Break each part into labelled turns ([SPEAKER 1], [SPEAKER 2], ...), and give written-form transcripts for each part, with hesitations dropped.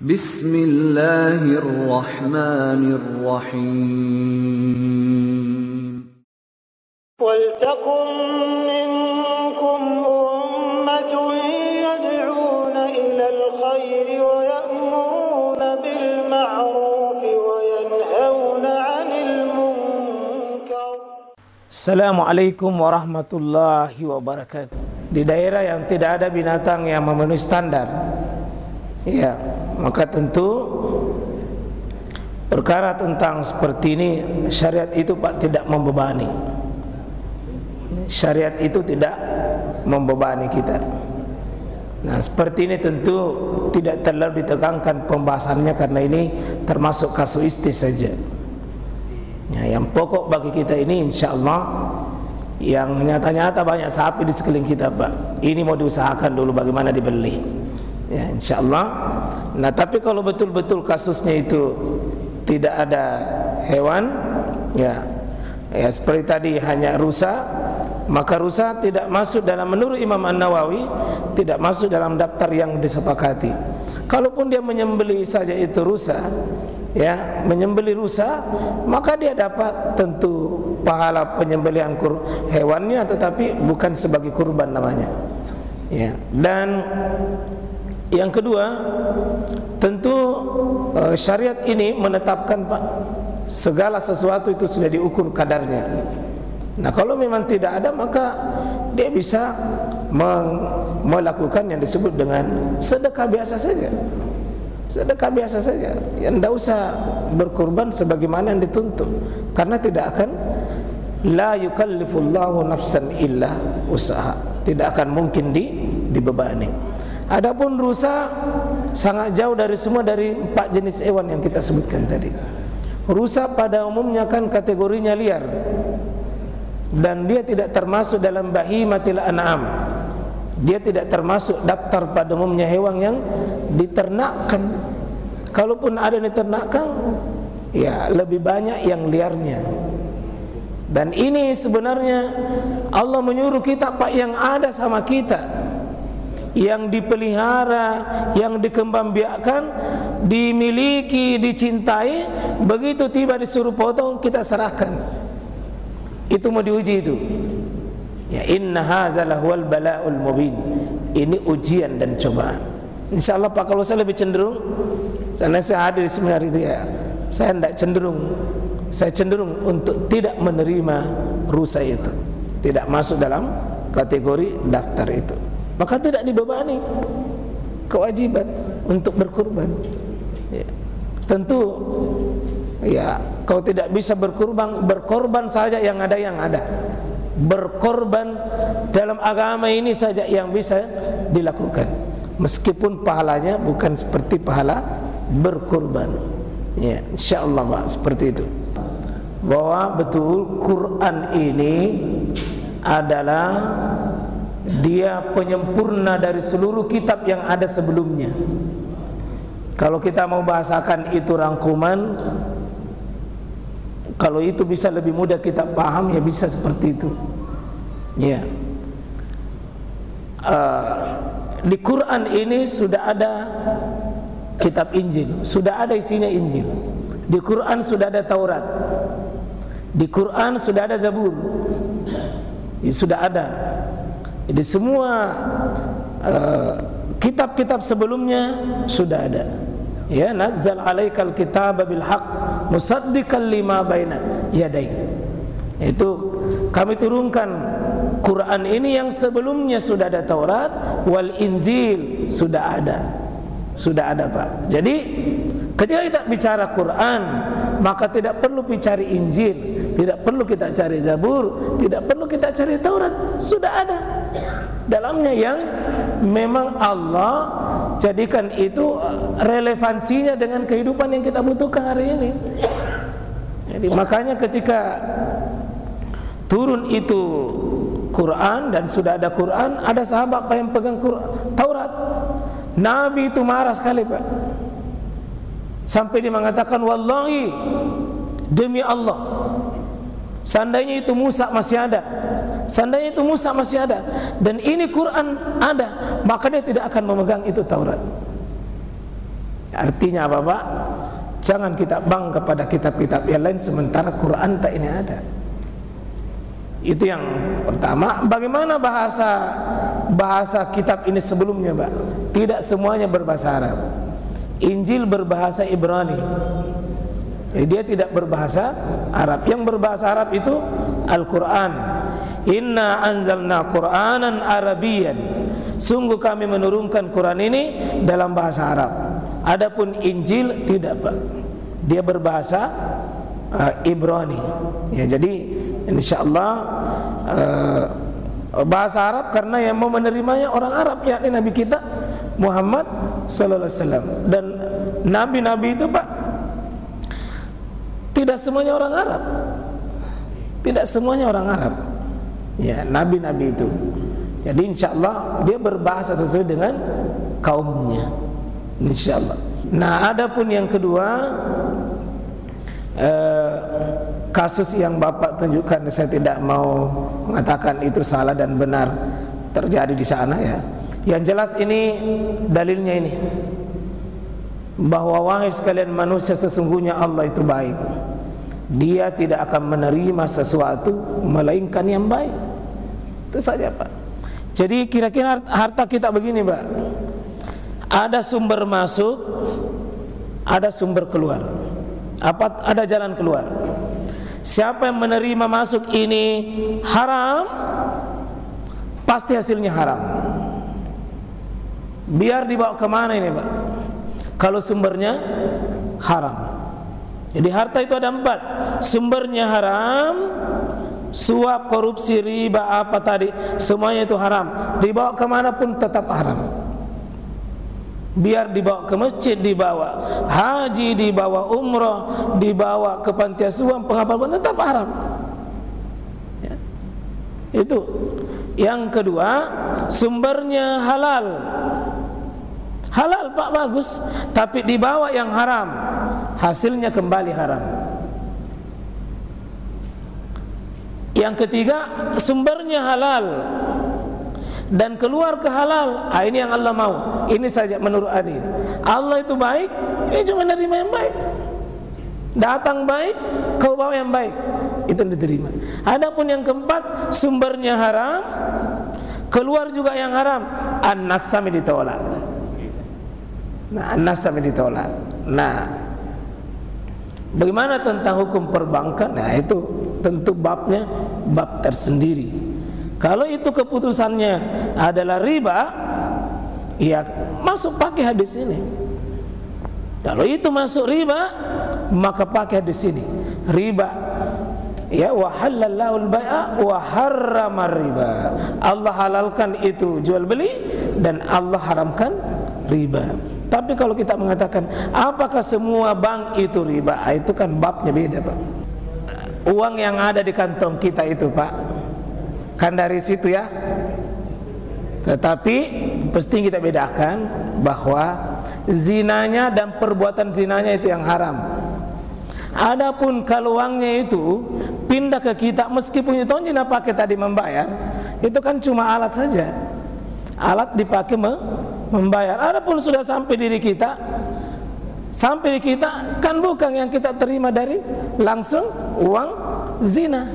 [SPEAKER 1] Bismillahirrahmanirrahim.
[SPEAKER 2] Waltakum minkum ummatun yad'una ilal khairi wa ya'muruna bil ma'rufi wa yanhauna 'anil munkar.
[SPEAKER 3] Assalamualaikum warahmatullahi wabarakatuh. Di daerah yang tidak ada binatang yang memenuhi standar, ya, maka tentu perkara tentang seperti ini syariat itu Pak tidak membebani. Syariat itu tidak membebani kita. Nah, seperti ini tentu tidak terlalu ditekankan pembahasannya karena ini termasuk kasuistis saja. Ya, yang pokok bagi kita ini insyaallah yang nyata-nyata banyak sapi di sekeliling kita Pak. Ini mau diusahakan dulu bagaimana dibeli. Ya, insyaallah. Nah, tapi kalau betul-betul kasusnya itu tidak ada hewan, ya seperti tadi hanya rusa, maka rusa tidak masuk dalam, menurut Imam An-Nawawi, tidak masuk dalam daftar yang disepakati. Kalaupun dia menyembelih saja itu rusa, ya, menyembelih rusa, maka dia dapat tentu pahala penyembelihan hewannya, tetapi bukan sebagai kurban namanya. Ya, dan yang kedua, tentu syariat ini menetapkan Pak, segala sesuatu itu sudah diukur kadarnya. Nah, kalau memang tidak ada, maka dia bisa melakukan yang disebut dengan sedekah biasa saja. Sedekah biasa saja, yang tidak usah berkorban sebagaimana yang dituntut, karena tidak akan, la yukallifullahu nafsan illa usaha, tidak akan mungkin dibebani. Adapun rusa sangat jauh dari semua dari 4 jenis hewan yang kita sebutkan tadi. Rusa pada umumnya kan kategorinya liar, dan dia tidak termasuk dalam bahimatil an'am. Dia tidak termasuk daftar pada umumnya hewan yang diternakkan. Kalaupun ada yang diternakkan, ya lebih banyak yang liarnya. Dan ini sebenarnya Allah menyuruh kita Pak, yang ada sama kita, yang dipelihara, yang dikembangbiakkan, dimiliki, dicintai, begitu tiba disuruh potong, kita serahkan. Itu mau diuji itu. Ya, inna hadza lahuwal bala'ul mubin. Ini ujian dan cobaan. Insyaallah Pak, kalau saya lebih cenderung, karena saya hadir di seminar itu, ya, saya tidak cenderung, saya cenderung untuk tidak menerima rusa itu, tidak masuk dalam kategori daftar itu. Maka tidak dibebani kewajiban untuk berkurban. Ya, tentu, ya, kau tidak bisa berkorban saja yang ada. Berkorban dalam agama ini saja yang bisa dilakukan, meskipun pahalanya bukan seperti pahala berkorban. Ya, insyaallah Pak, seperti itu. Bahwa betul Quran ini adalah dia penyempurna dari seluruh kitab yang ada sebelumnya. Kalau kita mau bahasakan itu rangkuman, kalau itu bisa lebih mudah kita paham, ya bisa seperti itu. Ya, di Quran ini sudah ada kitab Injil, sudah ada isinya Injil. Di Quran sudah ada Taurat. Di Quran sudah ada Zabur. Ya, sudah ada. Jadi semua kitab-kitab sebelumnya sudah ada. Ya, nazzal alaikal kitaba bil haqq musaddiqan lima baina yadayhi. Itu kami turunkan Quran ini yang sebelumnya sudah ada Taurat, wal Injil sudah ada. Sudah ada Pak. Jadi ketika kita bicara Quran, maka tidak perlu bicara Injil, tidak perlu kita cari Zabur, tidak perlu kita cari Taurat, sudah ada dalamnya yang memang Allah jadikan itu relevansinya dengan kehidupan yang kita butuhkan hari ini. Jadi makanya ketika turun itu Quran dan sudah ada Quran, ada sahabat Pak yang pegang Taurat. Nabi itu marah sekali Pak, sampai dia mengatakan, wallahi, demi Allah, seandainya itu Musa masih ada, seandainya itu Musa masih ada, dan ini Quran ada, maka dia tidak akan memegang itu Taurat. Artinya apa Pak? Jangan kita bangga pada kitab-kitab yang lain sementara Quran tak ini ada. Itu yang pertama. Bagaimana bahasa kitab ini sebelumnya Pak? Tidak semuanya berbahasa Arab. Injil berbahasa Ibrani. Jadi dia tidak berbahasa Arab. Yang berbahasa Arab itu Al-Quran. Inna anzalna Qur'anan Arabiyan. Sungguh kami menurunkan Quran ini dalam bahasa Arab. Adapun Injil tidak Pak. Dia berbahasa Ibrani. Ya, jadi insyaallah bahasa Arab karena yang mau menerimanya orang Arab, yakni Nabi kita Muhammad sallallahu alaihi wasallam. Dan nabi-nabi itu Pak tidak semuanya orang Arab. Tidak semuanya orang Arab. Ya, nabi-nabi itu. Jadi insyaallah dia berbahasa sesuai dengan kaumnya. Insyaallah. Nah, adapun yang kedua, kasus yang Bapak tunjukkan, saya tidak mau mengatakan itu salah dan benar terjadi di sana ya. Yang jelas ini dalilnya ini, bahwa wahai sekalian manusia, sesungguhnya Allah itu baik. Dia tidak akan menerima sesuatu melainkan yang baik. Itu saja Pak. Jadi kira-kira harta kita begini Pak, ada sumber masuk, ada sumber keluar. Ada jalan keluar. Siapa yang menerima masuk ini haram, pasti hasilnya haram. Biar dibawa kemana ini Pak? Kalau sumbernya haram. Jadi harta itu ada 4. Sumbernya haram, suap, korupsi, riba, apa tadi, semuanya itu haram. Dibawa kemana pun tetap haram. Biar dibawa ke masjid, dibawa haji, dibawa umrah, dibawa ke panti asuhan, pengabdian, tetap haram ya. Itu. Yang kedua, sumbernya halal. Halal Pak, bagus. Tapi dibawa yang haram, hasilnya kembali haram. Yang ketiga, sumbernya halal dan keluar ke halal. Ini yang Allah mau. Ini saja menurut Adi. Allah itu baik, ini cuma menerima yang baik. Datang baik, kau bawa yang baik, itu diterima. Adapun yang keempat, sumbernya haram, keluar juga yang haram, an-nasami ditolak. Nah, an-nasami ditolak. Nah, bagaimana tentang hukum perbankan? Nah, itu tentu babnya bab tersendiri. Kalau itu keputusannya adalah riba, ya masuk pakai hadis ini. Kalau itu masuk riba, maka pakai hadis ini. Riba, ya, wa halallahu al-bai'a wa harrama riba. Allah halalkan itu jual beli dan Allah haramkan riba. Tapi kalau kita mengatakan apakah semua bank itu riba, itu kan babnya beda Pak. Uang yang ada di kantong kita itu Pak, kan dari situ ya. Tetapi pasti kita bedakan bahwa zinanya dan perbuatan zinanya itu yang haram. Adapun kalau uangnya itu pindah ke kita, meskipun itu tidak pakai tadi membayar, itu kan cuma alat saja. Alat dipakai membayar. Adapun sudah sampai diri kita, sampai di kita kan bukan yang kita terima dari langsung uang zina.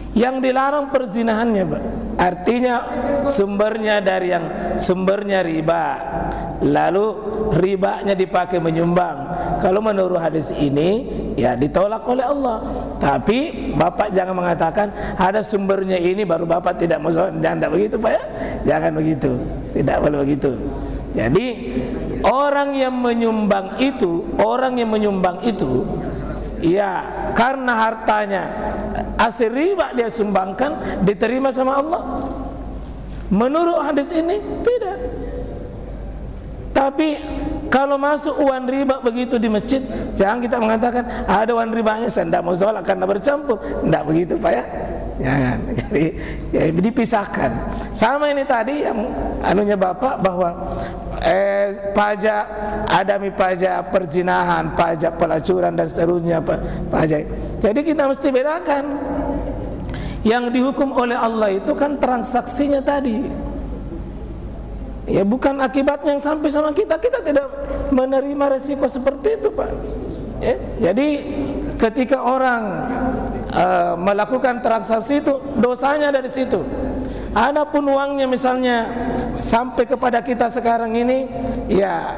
[SPEAKER 3] Yang dilarang perzinahannya Pak. Artinya sumbernya dari yang sumbernya riba, lalu ribanya dipakai menyumbang. Kalau menurut hadis ini ya ditolak oleh Allah. Tapi Bapak jangan mengatakan ada sumbernya ini baru Bapak tidak mau. Jangan begitu Pak ya. Jangan begitu. Tidak boleh begitu. Jadi orang yang menyumbang itu, ya karena hartanya hasil riba dia sumbangkan, diterima sama Allah. Menurut hadis ini tidak. Tapi kalau masuk uang riba begitu di masjid, jangan kita mengatakan ada uang ribanya saya tidak mau sholat karena bercampur. Tidak begitu Pak ya. Jangan. Jadi ya, dipisahkan. Sama ini tadi yang anunya Bapak bahwa pajak, ada pajak perzinahan, pajak pelacuran dan seterusnya pajak. Jadi kita mesti bedakan. Yang dihukum oleh Allah itu kan transaksinya tadi. Ya bukan akibatnya yang sampai sama kita, kita tidak menerima resiko seperti itu, Pak. Ya, jadi ketika orang melakukan transaksi itu, dosanya dari situ. Adapun uangnya misalnya sampai kepada kita sekarang ini, ya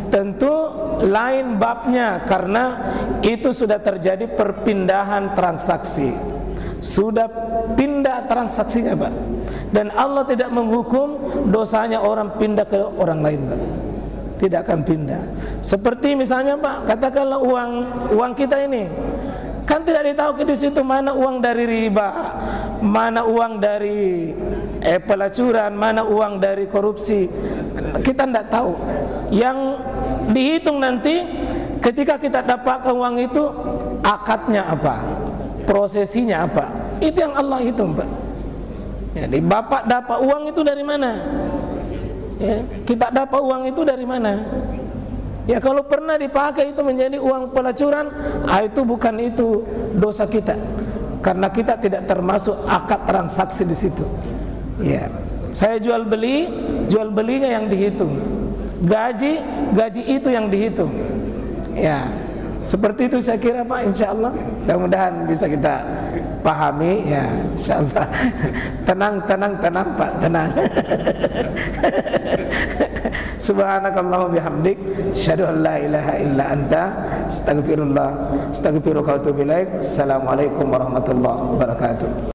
[SPEAKER 3] tentu lain babnya, karena itu sudah terjadi perpindahan transaksi, sudah pindah transaksinya, Pak. Dan Allah tidak menghukum dosanya orang pindah ke orang lain, Pak. Tidak akan pindah. Seperti misalnya, Pak, katakanlah uang kita ini, kan tidak ditahu di situ mana uang dari riba, mana uang dari pelacuran, mana uang dari korupsi. Kita tidak tahu. Yang dihitung nanti ketika kita dapatkan uang itu, akadnya apa, prosesinya apa, itu yang Allah hitung, Pak. Jadi bapak dapat uang itu dari mana? Ya, kita dapat uang itu dari mana? Ya kalau pernah dipakai itu menjadi uang pelacuran, itu bukan itu dosa kita, karena kita tidak termasuk akad transaksi di situ. Ya, saya jual belinya yang dihitung, gaji itu yang dihitung. Ya, seperti itu saya kira, Pak. Insya Allah, mudah-mudahan bisa kita pahami. Ya, insya Allah. Tenang Pak, tenang. Subhanakallahumma bihamdik, asyhadu an la ilaha illa anta, astaghfiruka wa atubu ilaik. Assalamualaikum warahmatullahi wabarakatuh.